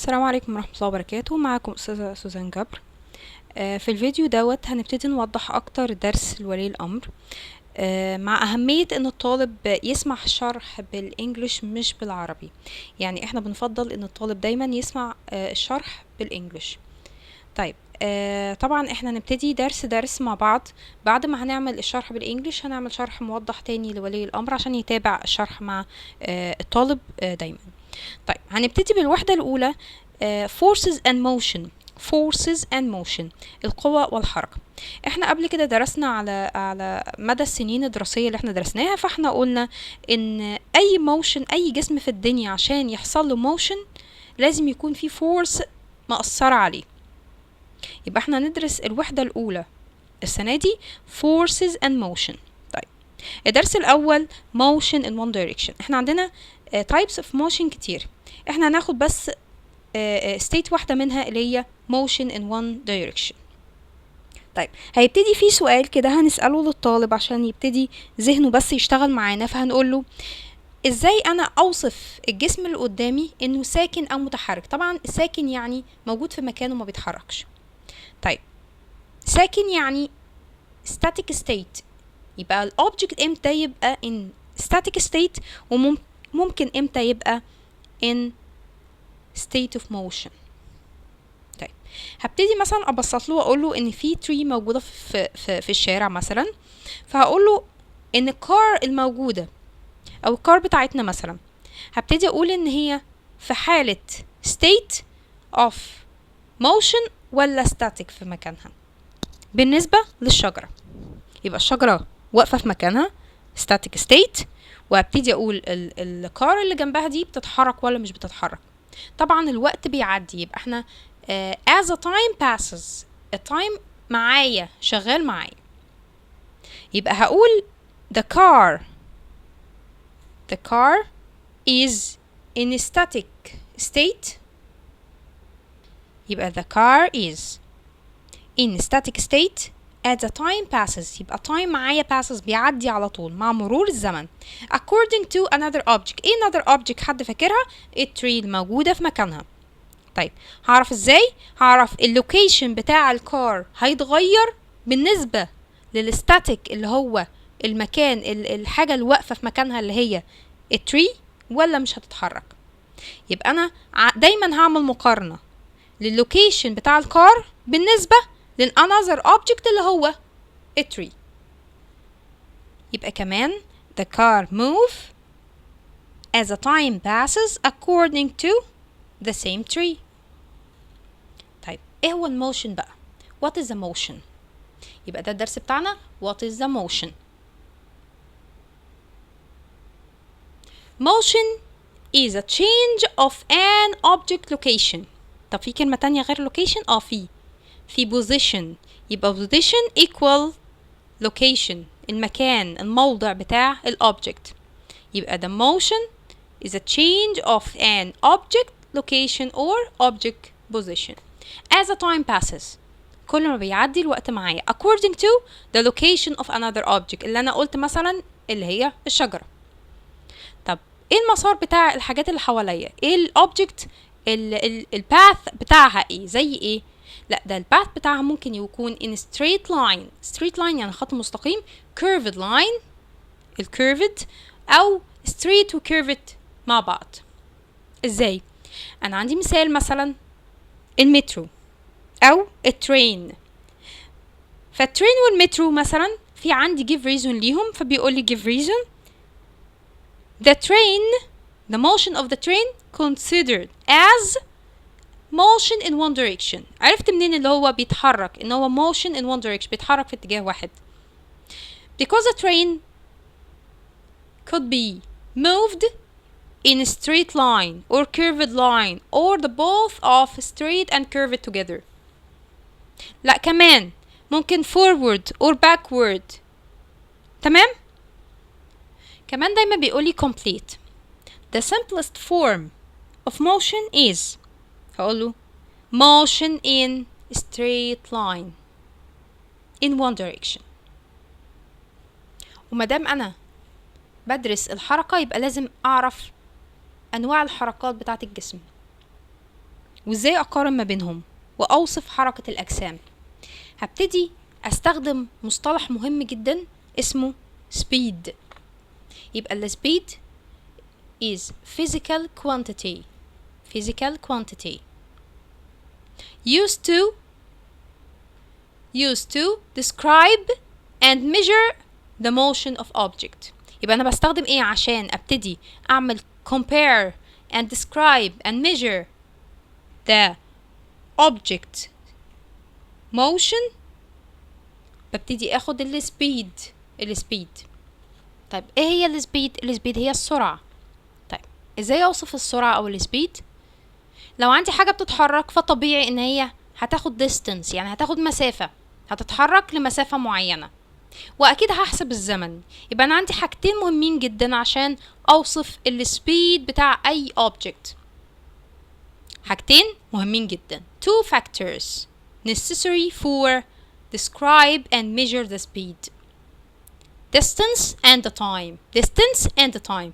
السلام عليكم ورحمة الله وبركاته. معكم أستاذة سوزان جبر. في الفيديو دوت هنبتدي نوضح أكتر درس لولي الأمر، مع أهمية إن الطالب يسمع الشرح بالإنجليش مش بالعربي. يعني إحنا بنفضل إن الطالب دايما يسمع الشرح بالإنجليش. طيب، طبعا إحنا نبتدي درس مع بعض. بعد ما هنعمل الشرح بالإنجليش هنعمل شرح موضح تاني لولي الأمر عشان يتابع الشرح مع الطالب دايما. طيب، هنبتدي بالوحدة الأولى. forces and motion. forces and motion، القوة والحركة. احنا قبل كده درسنا على مدى السنين الدراسية اللي احنا درسناها، فاحنا قلنا ان اي موشن، اي جسم في الدنيا عشان يحصل له موشن لازم يكون في فورس مأثرة عليه. يبقى احنا ندرس الوحدة الأولى السنة دي forces and motion. طيب، الدرس الأول motion in one direction. احنا عندنا types of motion كتير، احنا هناخد بس state واحدة منها اللي هي motion in one direction. طيب، هيبتدي في سؤال كده هنسأله للطالب عشان يبتدي ذهنه بس يشتغل معانا. فهنقول له ازاي انا اوصف الجسم اللي قدامي انه ساكن او متحرك. طبعا ساكن يعني موجود في مكانه ما بيتحركش. طيب، ساكن يعني static state، يبقى الأوبجكت امتى يبقى in static state وممكن امتى يبقى in state of motion. طيب، هبتدي مثلا ابسط له واقول له ان في tree موجوده في الشارع مثلا. فهقول له ان الكار الموجوده او الكار بتاعتنا مثلا، هبتدي اقول ان هي في حاله state of motion ولا static في مكانها. بالنسبه للشجره، يبقى الشجره واقفه في مكانها static state، وابتدي اقول الكار اللي جنبها دي بتتحرك ولا مش بتتحرك. طبعا الوقت بيعدي، يبقى احنا as a time passes، التايم معايا شغال معايا. يبقى هقول the car is in static state. يبقى the car is in static state as the time passes. يبقى time معايا passes بيعدي على طول مع مرور الزمن. according to another object. ايه another object؟ حد فاكرها؟ التري الموجودة في مكانها. طيب، هعرف ازاي؟ هعرف اللوكيشن بتاع الكار هيتغير بالنسبة للستاتيك اللي هو المكان، الحاجة اللي واقفة في مكانها اللي هي التري، ولا مش هتتحرك. يبقى انا دايما هعمل مقارنة لللوكيشن بتاع الكار بالنسبة للانذر اوبجكت اللي هو التري. يبقى كمان the car move as the time passes according to the same tree. طيب، ايه هو الموشن بقى؟ what is the motion؟ يبقى ده الدرس بتاعنا what is the motion. motion is a change of an object location. طب في كلمة تانية غير location؟ في position. يبقى position equal location، المكان، الموضع بتاع الobject. يبقى the motion is a change of an object location or object position as the time passes. كل ما بيعدي الوقت معايا according to the location of another object، اللي انا قلت مثلا اللي هي الشجرة. طب ايه المسار بتاع الحاجات اللي حواليا؟ ايه الاوبجكت الباث بتاعها؟ ايه زي ايه؟ لا، ده الباث بتاعها ممكن يكون in straight line يعني خط مستقيم، curved line الكيرفد، او straight و curved مع بعض. ازاي؟ انا عندي مثال مثلا المترو او الترين. فالترين والمترو مثلا في عندي give reason ليهم، فبيقول لي give reason the motion of the train considered as motion in one direction. عرفت منين اللي هو بيتحرك ان هو motion in one direction، بيتحرك في اتجاه واحد؟ because the train could be moved in a straight line or curved line or the both of straight and curved together. لا، كمان ممكن forward or backward. تمام؟ كمان دايما بيقولي complete. The simplest form of motion is، هقوله motion in straight line in one direction. ومادام انا بدرس الحركة يبقى لازم اعرف انواع الحركات بتاعت الجسم. وازاي اقارن ما بينهم واوصف حركة الاجسام؟ هبتدي استخدم مصطلح مهم جدا اسمه speed. يبقى ال speed is physical quantity used to describe and measure the motion of object. يبقى أنا بستخدم إيه عشان أبتدي أعمل compare and describe and measure the object motion؟ ببتدي أخد السبيد. طيب إيه هي السبيد؟ السبيد هي السرعة. طيب إزاي أوصف السرعة أو السبيد؟ لو عندي حاجة بتتحرك فطبيعي إن هي هتاخد distance، يعني هتاخد مسافة، هتتحرك لمسافة معينة، واكيد هحسب الزمن. يبقى انا عندي حاجتين مهمين جدا عشان اوصف السبيد بتاع اي object. حاجتين مهمين جدا. two factors necessary for describe and measure the speed. distance and the time.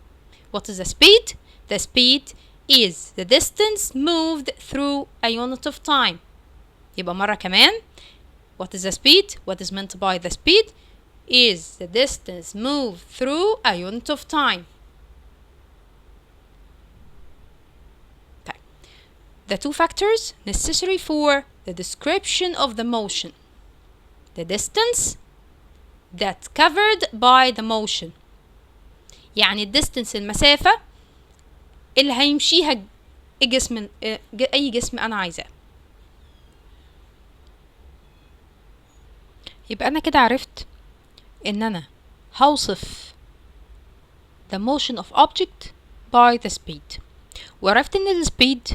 What is the speed? The speed is the distance moved through a unit of time. يبقى مرة كمان. What is the speed? What is meant by the speed is the distance moved through a unit of time. The two factors necessary for the description of the motion. The distance that covered by the motion. يعني distance المسافة اللي هيمشيها الجسم، أي جسم أنا عايزاه. يبقى أنا كده عرفت إن أنا هوصف the motion of object by the speed، وعرفت إن ال speed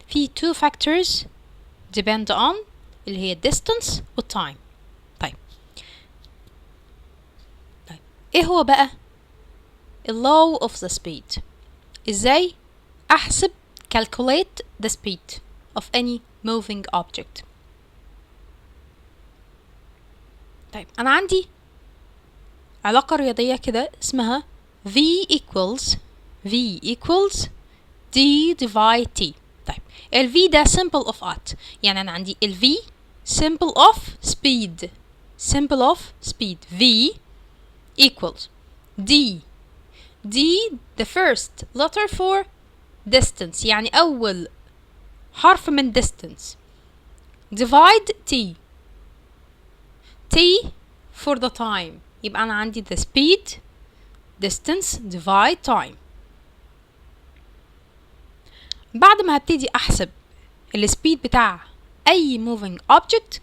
فيه two factors depend on اللي هي distance و time. طيب إيه هو بقى ال law of the speed؟ إزاي أحسب calculate the speed of any moving object؟ طيب أنا عندي علاقة رياضية كده اسمها V equals D divide T. طيب ال V ده symbol of what؟ يعني أنا عندي ال V symbol of speed V equals D the first letter for distance، يعني أول حرف من distance، divide T for the time. يبقى أنا عندي the speed distance divide time. بعد ما هبتدي أحسب السبيد بتاع أي moving object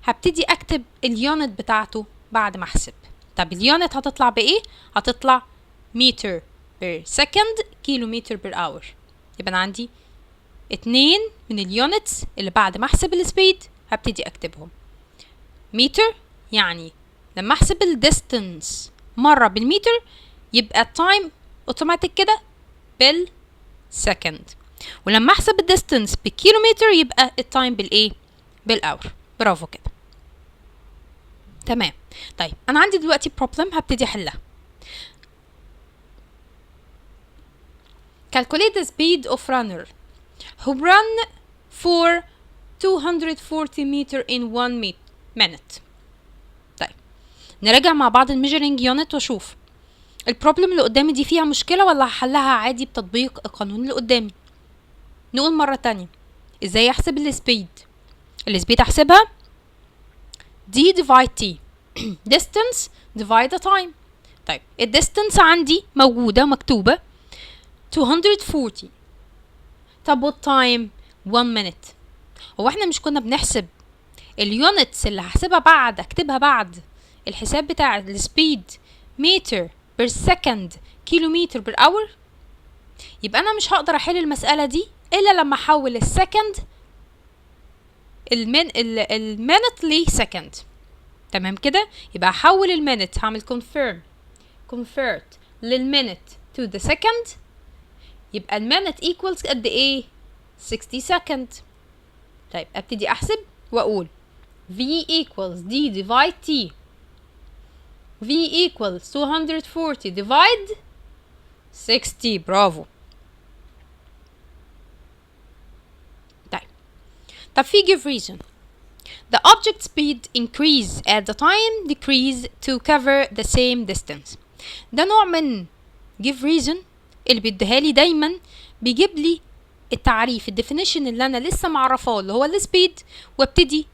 هبتدي أكتب اليونت بتاعته بعد ما أحسب. طب اليونت هتطلع بإيه؟ هتطلع متر per second كيلومتر per hour. يبقى أنا عندي 2 من اليونتس اللي بعد ما أحسب السبيد هبتدي أكتبهم. متر يعني لما أحسب الديستنس مرة بالمتر يبقى التايم اوتوماتيك كده بالسكند، ولما احسب الديستنس بالكيلومتر يبقى التايم بالايه؟ بالاور. برافو كده. تمام. طيب انا عندي دلوقتي بروبلم هبتدي احلها. calculate the speed of runner who run for 240 meter in 1 minute. طيب نراجع مع بعض الميجرنج يونت واشوف البروبلم اللي قدامي دي فيها مشكلة ولا هحلها عادي بتطبيق القانون اللي قدامي. نقول مرة تانية ازاي احسب السبيد. السبيد احسبها D divide T distance divide the time. طيب الديستنس عندي موجودة مكتوبة 240. طب والتايم 1 minute. هو احنا مش كنا بنحسب اليونتس اللي هحسبها بعد اكتبها بعد الحساب بتاع السبيد متر بير سكند كيلومتر بير اور؟ يبقى انا مش هقدر احل المسألة دي الا لما احول السكند المينت لسكند. تمام كده. يبقى احول المينت، هعمل convert للمينت to the second. يبقى المينت equals قد ايه؟ 60 second. طيب ابتدي احسب واقول V equals D divide T. V equals 240 divide 60. برافو. طيب طب في give reason. The object speed increase at the time decrease to cover the same distance. ده نوع من give reason اللي بيديها لي دايما، بيجيب لي التعريف الديفينيشن اللي انا لسه معرفاه اللي هو السبيد، وابتدي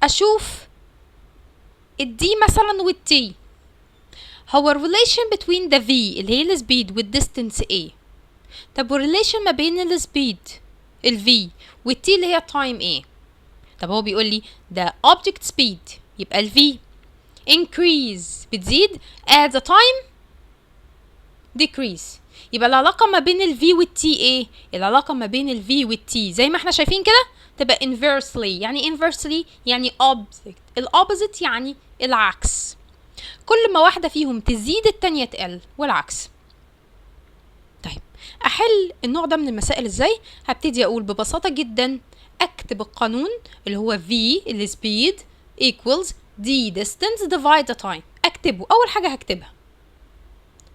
اشوف الدي مثلا والتي. هو relation between the v اللي هي السبيد والديستنس ايه؟ طب والريليشن ما بين السبيد الفي والتي اللي هي تايم ايه؟ طب هو بيقول لي ده object speed يبقى الفي increase بتزيد at the time decrease. يبقى العلاقة ما بين الفي والتي ايه؟ العلاقة ما بين الفي والتي زي ما احنا شايفين كده تبقى inversely. يعني inversely يعني opposite. الopposite يعني العكس. كل ما واحدة فيهم تزيد التانية تقل والعكس. طيب احل النوع ده من المسائل ازاي؟ هبتدي اقول ببساطة جدا اكتب القانون اللي هو v اللي speed equals d distance divide the time. اكتبه اول حاجة هكتبها.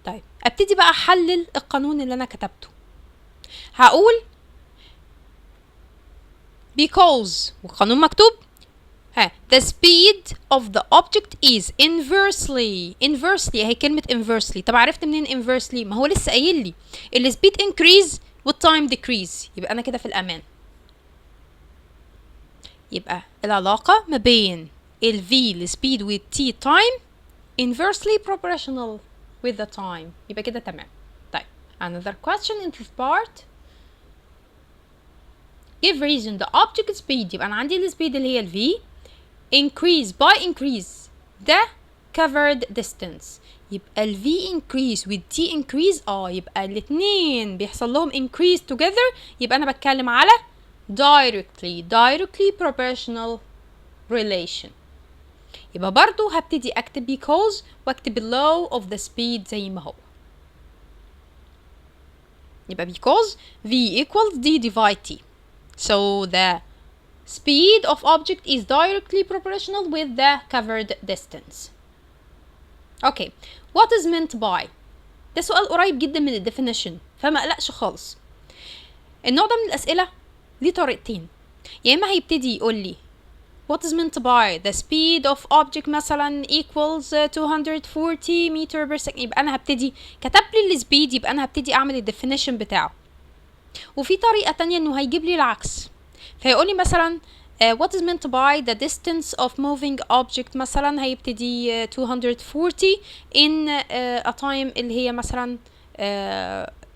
طيب ابتدي بقى احلل القانون اللي انا كتبته. هقول because والقانون مكتوب the speed of the object is inversely هي كلمة inversely. طب عرفت منين inversely؟ ما هو لسه قايل لي ال speed increase والtime decrease. يبقى انا كده في الامان. يبقى العلاقة ما بين ال v ال speed وال t time inversely proportional with the time. يبقى كده تمام. طيب another question in this part. give reason the object speed. يبقى انا عندي ال speed اللي هي ال v increase by increase the covered distance. يبقى ال v increase وال t increase يبقى الاتنين بيحصل لهم increase together. يبقى انا بتكلم على directly proportional relation. يبقى برضو هبتدي اكتب because واكتب law of the speed زي ما هو. يبقى because v equals d divide t. So the speed of object is directly proportional with the covered distance. Okay, what is meant by؟ ده سؤال قريب جدا من الديفينيشن فما اقلقش خالص. النوع ده من الاسئله ليه طريقتين. يا اما هيبتدي يقول لي what is meant by the speed of object مثلا equals 240 meter per second. يبقى انا هبتدي كتب لي السبيد، يبقى انا هبتدي اعمل الديفينيشن بتاعه. وفي طريقه تانية انه هيجيب لي العكس، فيقول لي مثلا what is meant by the distance of moving object مثلا هيبتدي 240 in a time اللي هي مثلا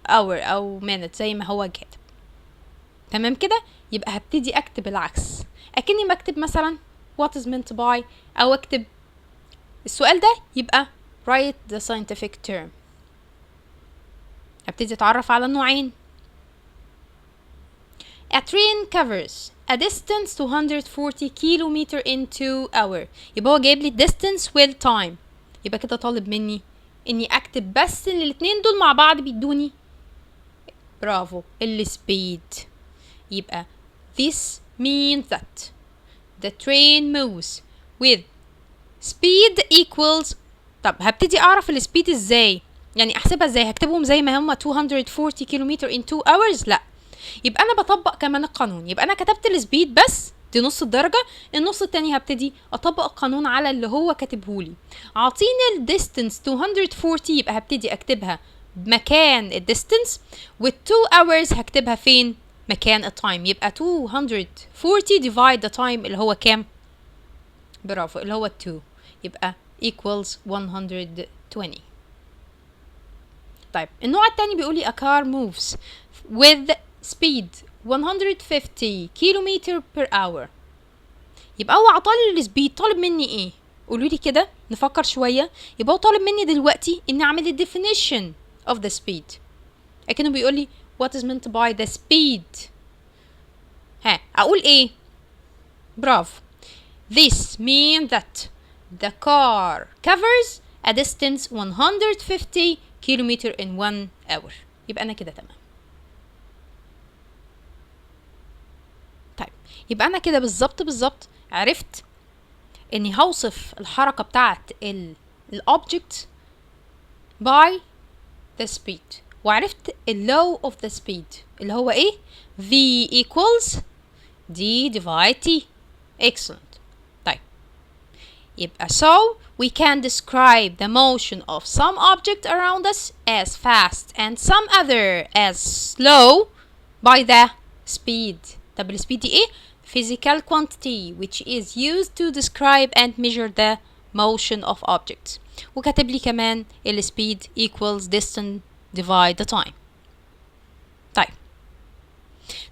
hour او minute زي ما هو كاتب. تمام كده؟ يبقى هبتدي اكتب العكس، اكني بكتب مثلا what is meant by او اكتب السؤال ده يبقى write the scientific term. هبتدي اتعرف على النوعين. A train covers a distance 240 kilometer in 2 hours. يبقى هو جايب لي distance with time. يبقى كده طالب مني اني اكتب بس ان الاتنين دول مع بعض بيدوني برافو السبيد. يبقى this means that the train moves with speed equals. طب هبتدي اعرف السبيد ازاي؟ يعني احسبها ازاي؟ هكتبهم زي ما هما 240 كيلومتر in 2 hours؟ لا، يبقى انا بطبق كمان القانون. يبقى انا كتبت السبيد بس دي نص الدرجة، النص التاني هبتدي اطبق القانون على اللي هو كاتبهولي. عاطيني الديستنس 240 يبقى هبتدي اكتبها بمكان الديستنس، وال2 hours هكتبها فين؟ مكان التايم. يبقى 240 divide the time اللي هو كام؟ برافو اللي هو 2، يبقى equals 120. طيب النوع التاني بيقول لي a car moves with speed 150 كيلومتر per hour. يبقى هو عطالي السبيد، طالب مني ايه؟ قولوا لي كده نفكر شويه. يبقى هو طالب مني دلوقتي اني اعمل الديفينيشن of the speed. لكنه بيقول لي what is meant by the speed. اقول ايه؟ برافو. This means that the car covers a distance 150 kilometer in 1 hour. يبقى انا كده تمام. طيب يبقى انا كده بالظبط عرفت اني هوصف الحركة بتاعت الobject by the speed، وعرفت law of the speed اللي هو ايه؟ v equals d divide t. excellent. طيب يبقى so we can describe the motion of some object around us as fast and some other as slow by the speed. طب السبيد دي ايه؟ physical quantity which is used to describe and measure the motion of objects. وكاتب لي كمان السبيد equals distance divide the time.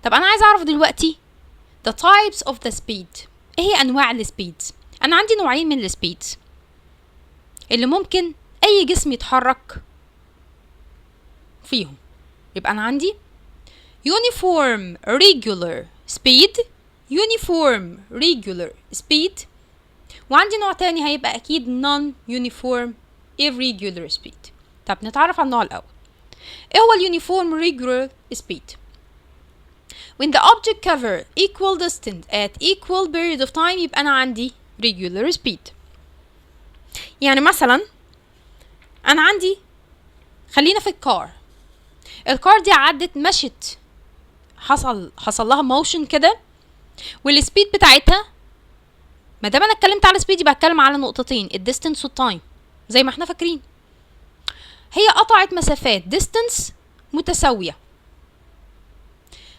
طب انا عايز اعرف دلوقتي the types of the speed. ايه هي انواع السبيد؟ انا عندي نوعين من السبيد اللي ممكن اي جسم يتحرك فيهم. يبقى انا عندي uniform regular speed، uniform regular speed، وعندي نوع تاني هيبقى اكيد non-uniform irregular speed. طب نتعرف على النوع الاول. ايه هو uniform regular speed؟ when the object cover equal distance at equal period of time يبقى أنا عندي regular speed. يعني مثلا أنا عندي، خلينا في الكار دي عدت مشت، حصل لها موشن كده، والسبيد بتاعتها، ما دام انا اتكلمت على سبيد يبقى اتكلم على نقطتين، الديستنس والتايم زي ما احنا فاكرين. هي قطعت مسافات ديستنس متساويه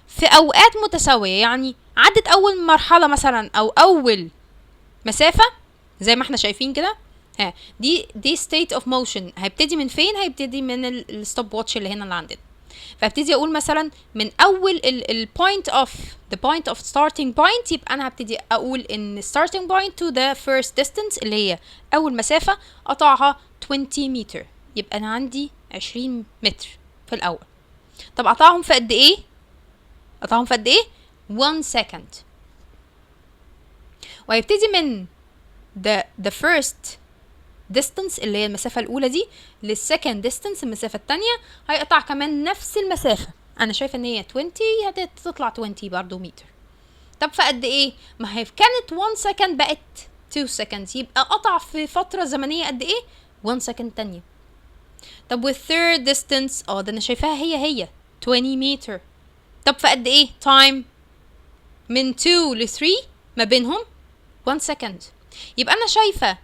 في اوقات متساويه، يعني عدت اول مرحله مثلا او اول مسافه زي ما احنا شايفين كده. دي state of motion. هيبتدي من فين؟ هيبتدي من الستوب واتش اللي هنا اللي عندنا. فابتدي اقول مثلا من اول ال point of the point of starting point، يبقى انا هبتدي اقول ان starting point to the first distance اللي هي اول مسافه قطعها 20 متر، يبقى انا عندي 20 متر في الاول. طب قطعهم في قد ايه؟ 1 second. وهيبتدي من the first distance اللي هي المسافة الأولى دي للsecond distance المسافة التانية، هيقطع كمان نفس المسافة. أنا شايفة إن هي 20، هتطلع 20 برضو متر. طب في قد إيه؟ ما هي كانت 1 second بقت 2 seconds، يبقى قطع في فترة زمنية قد إيه؟ 1 second تانية. طب والthird distance ده أنا شايفاها هي 20 متر. طب في قد إيه؟ time من 2 ل 3 ما بينهم 1 second. يبقى أنا شايفة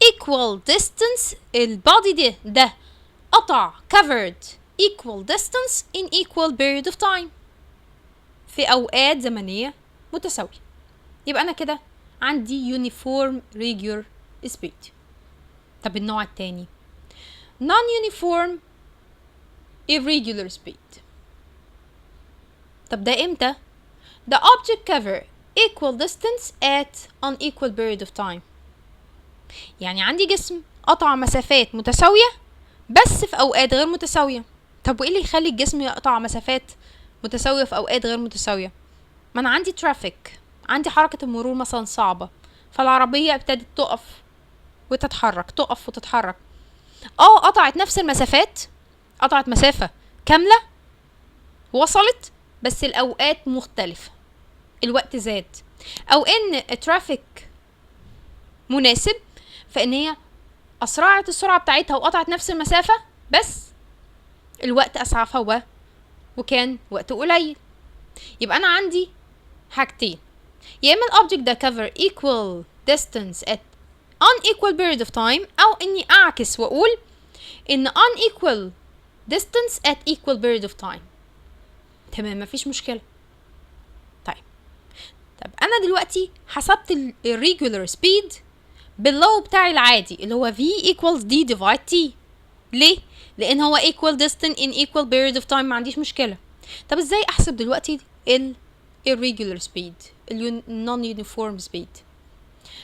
equal distance، البادي ده قطع covered equal distance in equal period of time في أوقات زمنية متساوية. يبقى أنا كده عندي uniform regular speed. طب النوع التاني non-uniform irregular speed. طب ده امتى؟ the object cover equal distance at unequal period of time. يعني عندي جسم قطع مسافات متساوية بس في أوقات غير متساوية. طب وإيه اللي يخلي الجسم يقطع مسافات متساوية في أوقات غير متساوية؟ ما أنا عندي ترافيك، عندي حركة المرور مثلا صعبة، فالعربية ابتدت تقف وتتحرك، تقف وتتحرك. قطعت نفس المسافات، قطعت مسافة كاملة وصلت، بس الأوقات مختلفة، الوقت زاد، أو إن الترافيك مناسب فإن هي أسرعت السرعة بتاعتها وقطعت نفس المسافة بس الوقت أسعفها وكان وقت قليل. يبقى أنا عندي حاجتين، يا إما الأوبجكت ده cover equal distance at unequal period of time، أو إني أعكس وأقول إن unequal distance at equal period of time. تمام، مفيش مشكلة. طب أنا دلوقتي حسبت الريجولار سبيد باللو بتاعي العادي اللي هو v equals d divide t. ليه؟ لأن هو equal distance in equal period of time، ما عنديش مشكلة. طب ازاي أحسب دلوقتي irregular speed، non-uniform speed؟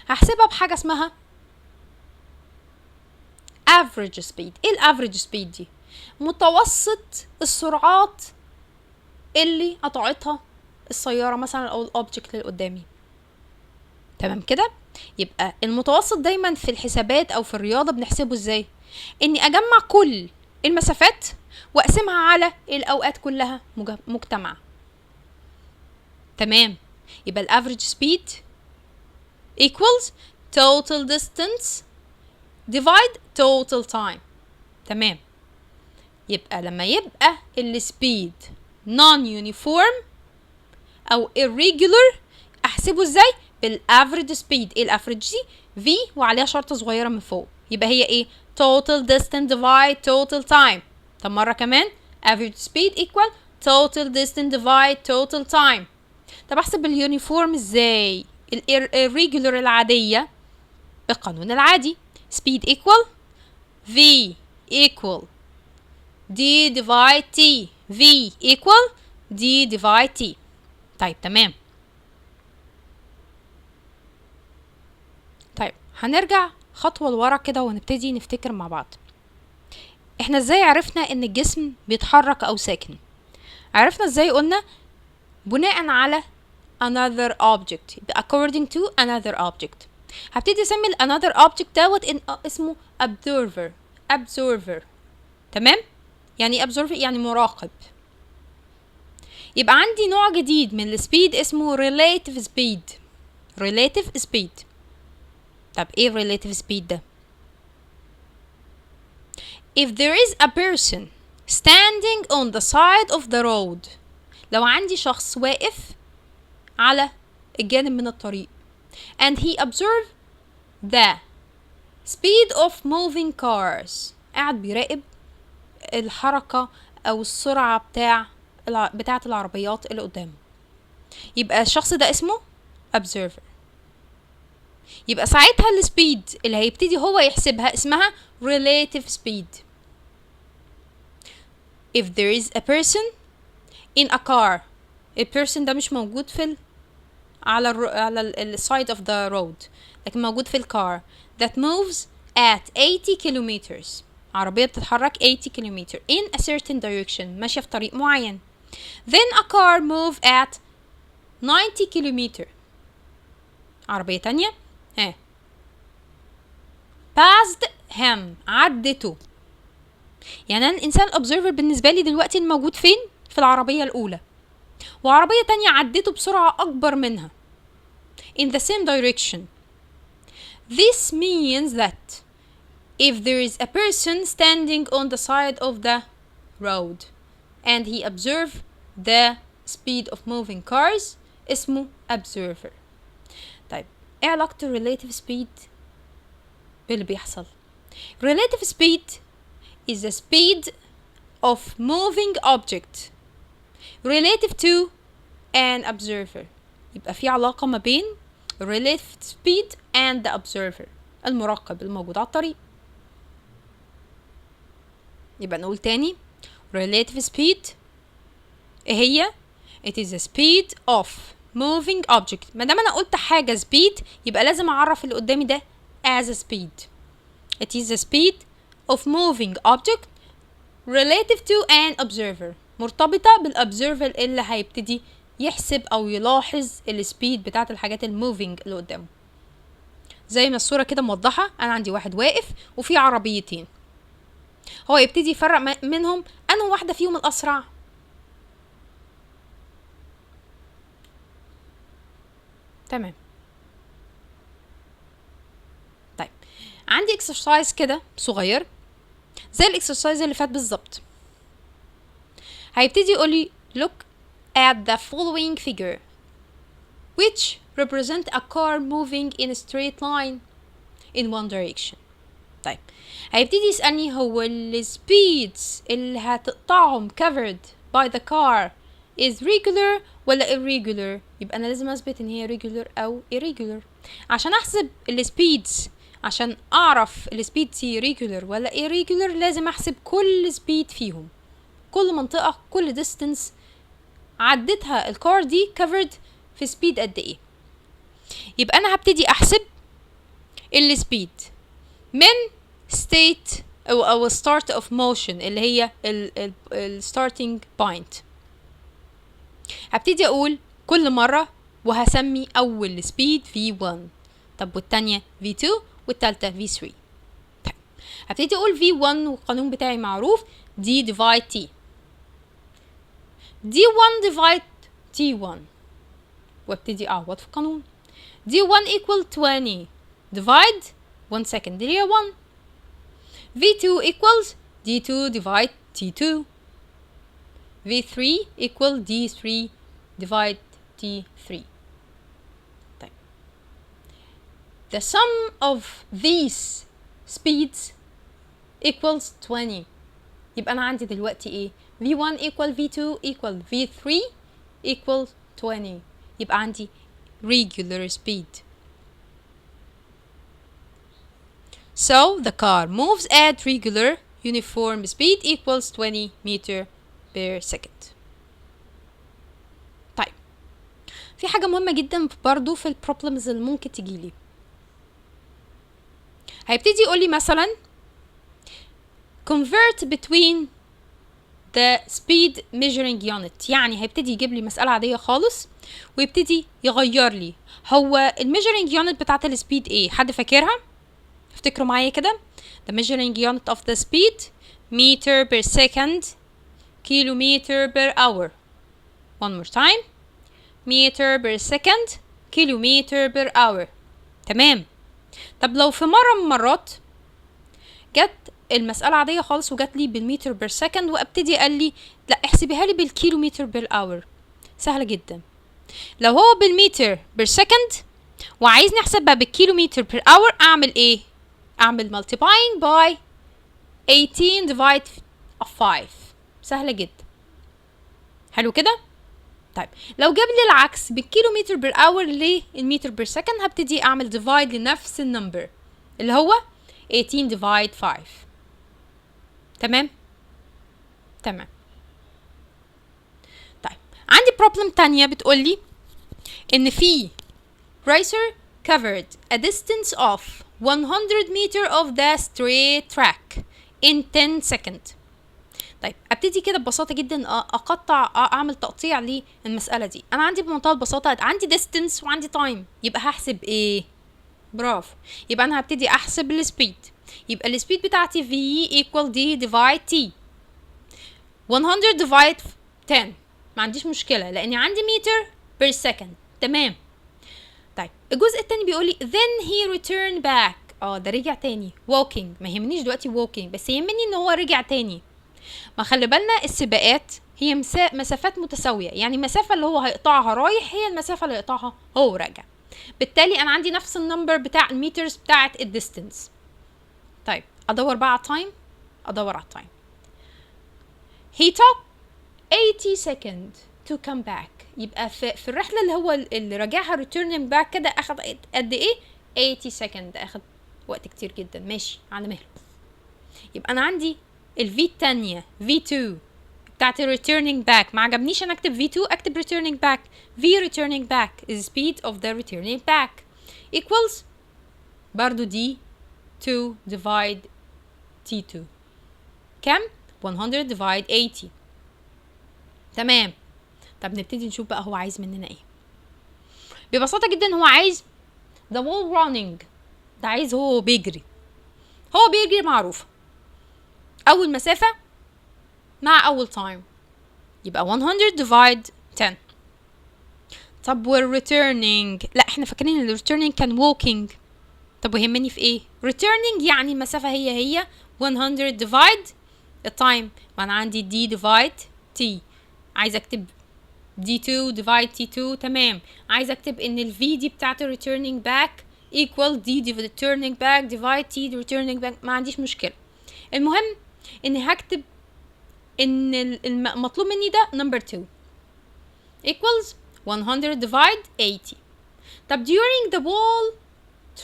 هحسبها بحاجة اسمها average speed. ايه average speed دي؟ متوسط السرعات اللي قطعتها السيارة مثلا أو الأوبجكت اللي قدامي. تمام كده؟ يبقى المتوسط دايما في الحسابات او في الرياضة بنحسبه ازاي؟ اني اجمع كل المسافات واقسمها على الاوقات كلها مجتمعة. تمام، يبقى الافريج سبيد equals total distance divide total time. تمام، يبقى لما يبقى السبيد non uniform او irregular احسبه ازاي؟ بالافريج سبيد. ايه الافريج دي؟ في وعليها شرطه صغيره من فوق، يبقى هي ايه؟ total distance divide total time. طب مره كمان، average speed equal total distance divide total time. طب احسب اليونيفورم ازاي؟ الريجولر العاديه بالقانون العادي، speed equal v equal d divide t. v equal d divide t. طيب تمام. طيب هنرجع خطوة لورا كده ونبتدي نفتكر مع بعض. احنا ازاي عرفنا ان الجسم بيتحرك او ساكن؟ عرفنا ازاي؟ قلنا بناء على another object، according to another object. هبتدي اسمي another object دوت اسمه observer. تمام؟ يعني observer يعني مراقب. يبقى عندي نوع جديد من السبيد اسمه relative speed. طب ايه relative speed ده؟ if there is a person standing on the side of the road، لو عندي شخص واقف على الجانب من الطريق and he observe the speed of moving cars، قاعد بيراقب الحركة او السرعة بتاعة العربيات اللي قدامه، يبقى الشخص ده اسمه observer. يبقى ساعتها السبيد اللي هيبتدي هو يحسبها اسمها relative speed. if there is a person in a car، البيرسون ده مش موجود في على ال side of the road، لكن موجود في الكار that moves at 80 kilometers، عربية بتتحرك 80 kilometer in a certain direction، ماشية في طريق معين. then a car move at 90 kilometer، عربية تانية passed him، عدته. يعني أنا الإنسان observer بالنسبة لي دلوقتي الموجود فين؟ في العربية الأولى، وعربية تانية عدته بسرعة أكبر منها in the same direction. This means that if there is a person standing on the side of the road and he observe the speed of moving cars اسمه observer. طيب ايه علاقة relative speed باللي بيحصل؟ relative speed is the speed of moving object relative to an observer. يبقى في علاقة ما بين relative speed and the observer، المراقب الموجود على الطريق. يبقى نقول تاني relative speed ايه هي؟ it is the speed of moving object. ما دام انا قلت حاجة speed يبقى لازم اعرف اللي قدامي ده as a speed. it is the speed of moving object relative to an observer، مرتبطة بالobserver اللي هيبتدي يحسب او يلاحظ السبيد بتاعت الحاجات الموفينج اللي قدامه. زي ما الصورة كده موضحة، انا عندي واحد واقف وفي عربيتين، هو يبتدي يفرق منهم انه واحدة فيهم الاسرع. تمام. طيب عندي اكسرسايز كده صغير زي الاكسرسايز اللي فات بالظبط. هيبتدي يقولي look at the following figure which represent a car moving in a straight line in one direction. طيب هيبتدي يسألني هو السبيدز اللي هتقطعهم covered by the car is regular ولا irregular. يبقى أنا لازم أثبت إن هي regular أو irregular. عشان أحسب السبيدز، عشان أعرف السبيدز regular ولا irregular، لازم أحسب كل سبيد فيهم، كل منطقة، كل distance عدتها الكار دي covered في سبيد قد ايه. يبقى انا هبتدي احسب السبيد من state او start of motion اللي هي ال starting point. هبتدي اقول كل مرة وهسمي اول سبيد V1، طب والتانية V2 والتالتة V3. طيب هبتدي اقول V1 والقانون بتاعي معروف D divide T، D1 divide T1، وابتدي اعوض في القانون. D1 equal 20 divide 1 second اللي هي 1. V2 equals D2 divide T2. V3 equal D3 divide T3. the sum of these speeds equals 20. يبقى أنا عندي دلوقتي إيه؟ V1 equal V2 equal V3 equal 20. يبقى عندي regular speed. So the car moves at regular uniform speed equals 20 meter per second. طيب في حاجة مهمة جدا برضو في البروبلمز اللي ممكن تجيلي. هيبتدي يقولي مثلا convert between the speed measuring unit. يعني هيبتدي يجيب لي مسألة عادية خالص ويبتدي يغير لي هو الميجرنج unit بتاعت السبيد ايه. حد فاكرها؟ افتكروا معايا كده. the measuring unit of the speed meter per second kilometer per hour. one more time. meter per second kilometer per hour. تمام. طب لو في مرة من المرات جت المسألة عادية خالص وجت لي بالمتر بير سكند وابتدي قال لي لا احسبيها لي بالكيلومتر بير اور. سهلة جدا. لو هو بالمتر بير سكند وعايزني احسبها بالكيلومتر بير اور اعمل ايه؟ اعمل multiplying by 18 divide 5. سهلة جدا. حلو كده؟ طيب لو جاب لي العكس بالكيلومتر بير اور للمتر بير سكند هبتدي اعمل divide لنفس النمبر اللي هو 18 divide 5. تمام؟ تمام. طيب عندي problem تانية بتقولي ان في racer covered a distance of 100 meter of the straight track in 10 seconds. طيب ابتدي كده ببساطة جدا اعمل تقطيع للمسألة دي. انا عندي بمنتهى البساطة عندي distance وعندي time. يبقى هحسب ايه؟ برافو. يبقى انا هبتدي احسب السبيد. يبقى السبيد بتاعتي v equal d divide t. 100 divide 10 ما عنديش مشكلة لاني عندي متر per second. تمام. طيب الجزء التاني بيقولي then he returned back. ده رجع تاني walking. ما يهمنيش دلوقتي walking بس يهمني ان هو رجع تاني. ما خلي بالنا السباقات هي مسافات متساوية. يعني المسافة اللي هو هيقطعها رايح هي المسافة اللي هيقطعها هو راجع. بالتالي انا عندي نفس النمبر بتاع المترز بتاعت الديستنس. طيب ادور بقى على التايم. ادور على التايم. he took 80 seconds to come back. يبقى في الرحلة اللي هو اللي راجعها returning back كده اخد قد ايه؟ 80 second. اخد وقت كتير جدا. ماشي على مهله. يبقى انا عندي الV التانية V2 بتاعت returning back. ما عجبنيش انا اكتب V2 اكتب returning back. V returning back is speed of the returning back equals برضو D2 divide T2 كم؟ 100 divide 80. تمام. طب نبتدي نشوف بقى هو عايز مننا ايه. ببساطة جدا هو عايز the wall running. ده عايز هو بيجري. هو بيجري معروفة اول مسافة مع اول تايم. يبقى 100 divide 10. طب والreturning لا احنا فاكرين ان الreturning كان walking. طب ويهمني في ايه؟ returning يعني المسافة هي 100 divide التايم. ما انا عندي d divide t. عايز اكتب d2 divide t2. تمام. عايز اكتب ان ال v دي بتاعت returning back equal d returning back divide t returning back. ما عنديش مشكلة. المهم اني هكتب ان المطلوب مني ده number 2 equals 100 divide 80. طب during the whole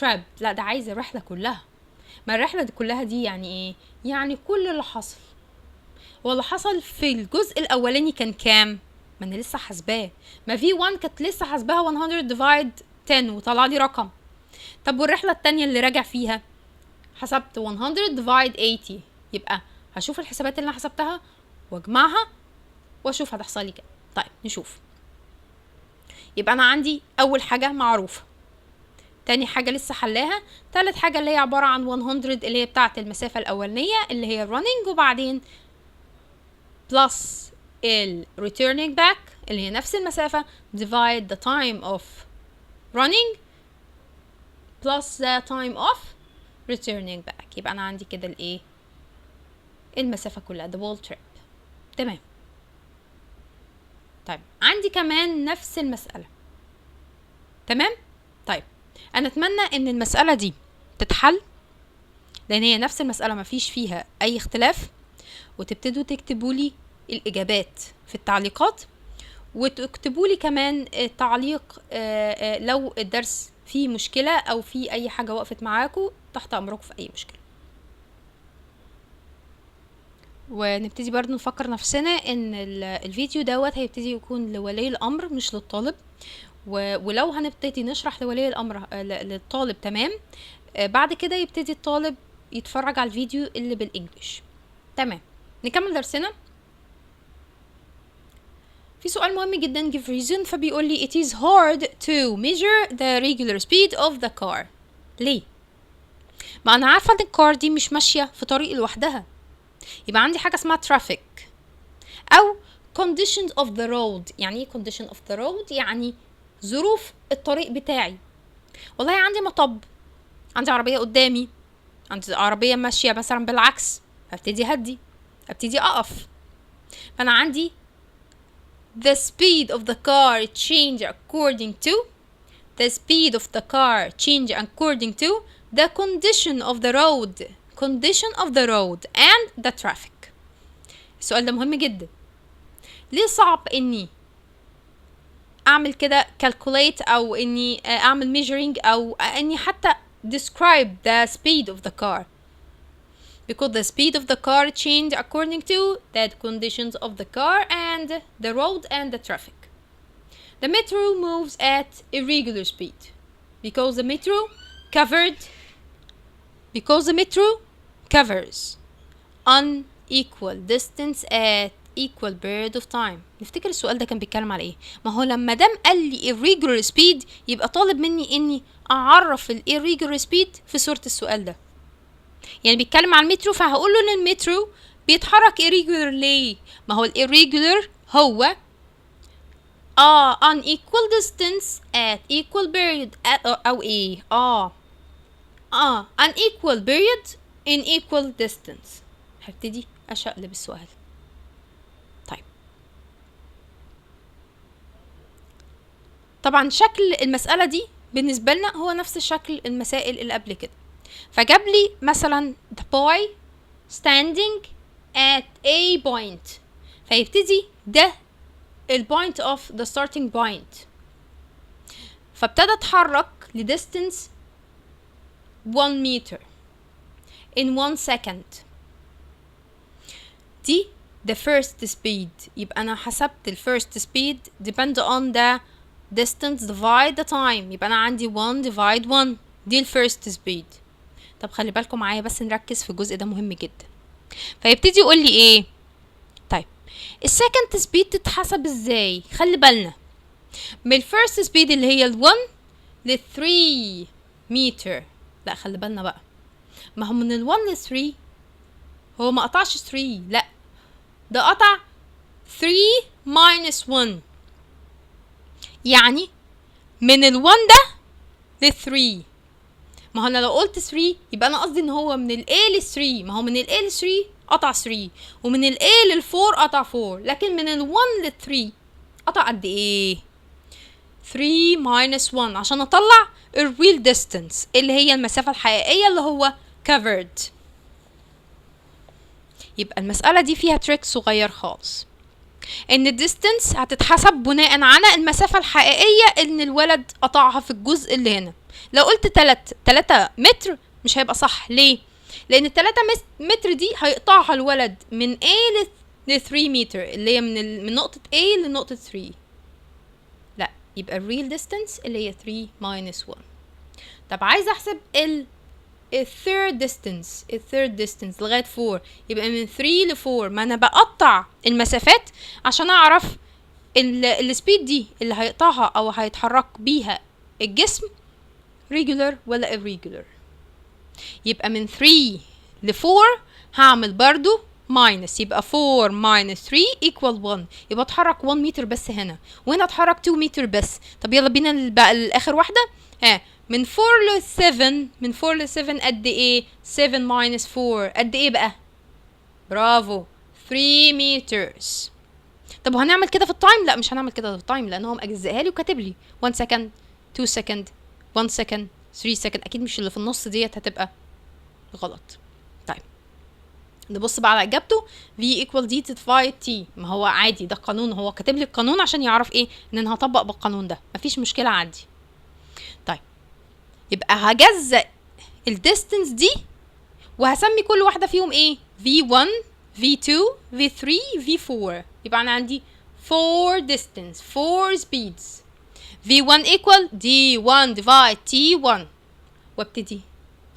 trip لا ده عايز الرحلة كلها. ما الرحلة دي كلها دي يعني ايه؟ يعني كل اللي حصل. واللي حصل في الجزء الاولاني كان كام؟ ما انا لسه حاسباه. ما V1 كانت لسه حاسباها 100 divide 10 وطلع لي رقم. طب والرحلة التانية اللي راجع فيها حسبت 100 divide 80. يبقى هشوف الحسابات اللي انا حسبتها واجمعها واشوف هتحصل لي كام. طيب نشوف. يبقى انا عندي اول حاجة معروفة. تاني حاجة لسه حلاها. تالت حاجة اللي هي عبارة عن 100 اللي هي بتاعة المسافة الاولانية اللي هي running وبعدين plus ال returning back اللي هي نفس المسافة divide the time of running plus the time of returning back. يبقى انا عندي كده الايه؟ المسافة كلها the whole trip. تمام. طيب عندي كمان نفس المسألة. تمام. طيب انا اتمنى ان المسألة دي تتحل، لان هي نفس المسألة مفيش فيها اي اختلاف، وتبتدوا تكتبوا لي الاجابات في التعليقات، وتكتبوا لي كمان تعليق لو الدرس فيه مشكلة او فيه اي حاجة وقفت معاكم، تحت امركم في اي مشكلة. ونبتدي برضو نفكر نفسنا ان الفيديو دوت هيبتدي يكون لولي الامر مش للطالب، ولو هنبتدي نشرح لولي الامر للطالب تمام، بعد كده يبتدي الطالب يتفرج على الفيديو اللي بالانجليش. تمام، نكمل درسنا. في سؤال مهم جدا give reason، فبيقول لي it is hard to measure the regular speed of the car. ليه؟ ما انا عارفه ان الكار دي مش ماشيه في طريق لوحدها، يبقى عندي حاجه اسمها traffic او conditions of the road. يعني ايه condition of the road؟ يعني ظروف الطريق بتاعي. والله عندي مطب، عندي عربيه قدامي، عندي عربيه ماشيه مثلا بالعكس، هبتدي هدي، ابتدي اقف. فانا عندي the speed of the car change according to the speed of the car change according to the condition of the road and the traffic. السؤال ده مهم جدا. ليه صعب اني اعمل كده calculate او اني اعمل measuring او اني حتى describe the speed of the car? Because the speed of the car change according to the conditions of the car and the road and the traffic. The metro moves at irregular speed because the metro covers unequal distance at equal period of time. نفتكر السؤال ده كان بيتكلم على ايه؟ ما هو لما دام قال لي irregular speed يبقى طالب مني اني اعرف ال irregular speed في صورة السؤال ده. يعني بيتكلم عن المترو، فهقول له ان المترو بيتحرك irregular. ليه؟ ما هو ال irregular هو unequal distance at equal period او ايه unequal period in equal distance. هبتدي اشقلب السؤال. طيب، طبعا شكل المسألة دي بالنسبة لنا هو نفس شكل المسائل اللي قبل كده. فجاب لي مثلا the boy standing at a point، فيبتدي ده البوينت of the starting point، فابتدى اتحرك لديستنس 1 meter in 1 second. دي the first speed. يبقى انا حسبت ال first speed depend on the distance divide the time. يبقى انا عندي 1 divide 1، دي ال first speed. طب خلي بالكم معايا بس نركز في الجزء ده مهم جدا. فيبتدي يقول لي ايه؟ طيب السكند سبيد تتحسب ازاي؟ خلي بالنا من الفيرست سبيد اللي هي ال1 ل3 متر. لا خلي بالنا بقى، ما هو من ال1 ل3 هو ما قطعش 3، لا ده قطع 3 minus 1. يعني من ال1 ده ل3. ما هو انا لو قلت 3 يبقى انا قصدي ان هو من ال A ل3. ما هو من ال A ل3 قطع 3، ومن ال A لل4 قطع 4، لكن من ال1 ل3 قطع قد ايه؟ 3 minus 1 عشان اطلع ال real distance اللي هي المسافة الحقيقية اللي هو covered. يبقى المسألة دي فيها تريك صغير خالص، ان الديستنس هتتحسب بناء على المسافة الحقيقية ان الولد قطعها في الجزء اللي هنا. لو قلت 3 متر مش هيبقى صح. ليه؟ لان 3 متر دي هيقطعها الولد من A ل 3 متر اللي هي من نقطة A لنقطة 3. لا، يبقى الريل ديستنس اللي هي 3 minus 1. طب عايز احسب الثيرد ديستنس لغاية 4، يبقى من 3 ل 4. ما انا بقطع المسافات عشان اعرف السبيد دي اللي هيقطعها او هيتحرك بيها الجسم regular ولا irregular. يبقى من 3 ل 4 هعمل برضو minus، يبقى 4 minus 3 equal 1. يبقى اتحرك 1 متر بس هنا، وهنا اتحرك 2 متر بس. طب يلا بينا بقى الاخر واحدة. من 4 ل 7، من 4 ل 7 قد ايه؟ 7 minus 4 قد ايه بقى؟ برافو، 3 meters. طب وهنعمل كده في التايم؟ لا مش هنعمل كده في التايم، لان هو مجزئها لي وكاتب لي 1 second 2 second 1 second 3 second، اكيد مش اللي في النص ديت هتبقى غلط. طيب نبص بقى على اجابته. v equal d divide t، ما هو عادي ده قانون، هو كاتب لي القانون عشان يعرف ايه ان انا هطبق بالقانون ده، مفيش مشكله عندي. طيب يبقى هجزأ الديستنس دي وهسمي كل واحده فيهم ايه، v1 v2 v3 v4. يبقى انا عندي 4 distance 4 speeds. v1 equal d1 divide t1، وابتدي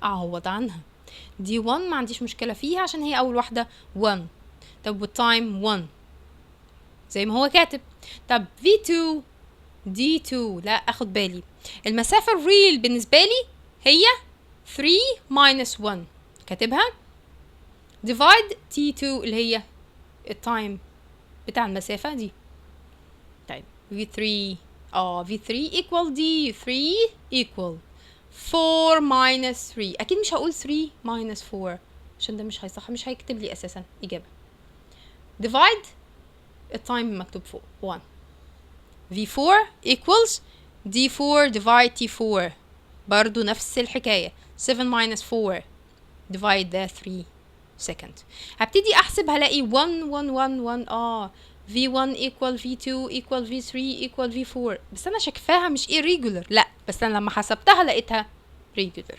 اعوض عنها. دي 1 ما عنديش مشكله فيها عشان هي اول واحده 1. طب والتايم 1 زي ما هو كاتب. طب v2 d2، لا اخد بالي المسافه الريل بالنسبه لي هي 3 minus 1 كاتبها divide t2 اللي هي التايم بتاع المسافه دي. طيب v3 v3 equal d3 equal 4 minus 3. اكيد مش هقول 3 minus 4 عشان ده مش هيصح، مش هيكتب لي اساسا اجابه. divide التايم مكتوب فوق 1. v4 equals d4 divide t4، برضو نفس الحكايه 7 minus 4 divide the 3 second. هبتدي احسب هلاقي 1 1 1 1 v1 equal v2 equal v3 equal v4، بس انا شايفاها مش irregular، لا بس انا لما حسبتها لقيتها regular.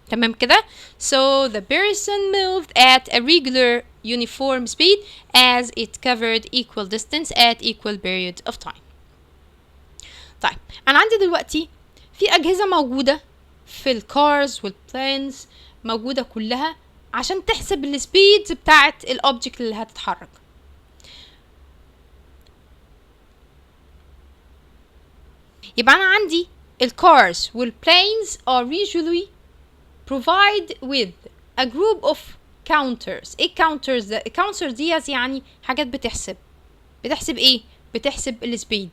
تمام كده. so the person moved at a regular uniform speed as it covered equal distance at equal period of time. طيب انا عندي دلوقتي في اجهزه موجوده في الكارز والبلانز، موجوده كلها عشان تحسب السبيدز بتاعت الاوبجكت اللي هتتحرك. يبقى انا عندي الكارز والبلانز are usually provide with a group of counters. ايه counters ده؟ counters دي يعني حاجات بتحسب ايه؟ بتحسب السبيد.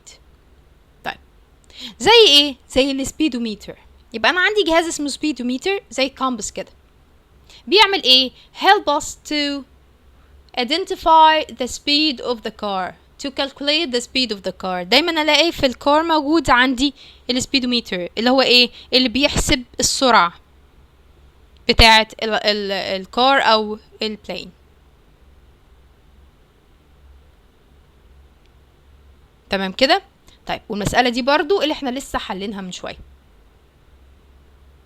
طيب زي ايه؟ زي السبيدوميتر. يبقى انا عندي جهاز اسمه سبيدوميتر زي كامبس كده، بيعمل ايه؟ help us to identify the speed of the car to calculate the speed of the car. دايما الاقي في الكار موجود عندي السبيدوميتر اللي هو ايه؟ اللي بيحسب السرعة بتاعة الكار او البلين. تمام كده. طيب والمسألة دي برضو اللي احنا لسه حلينها من شوية.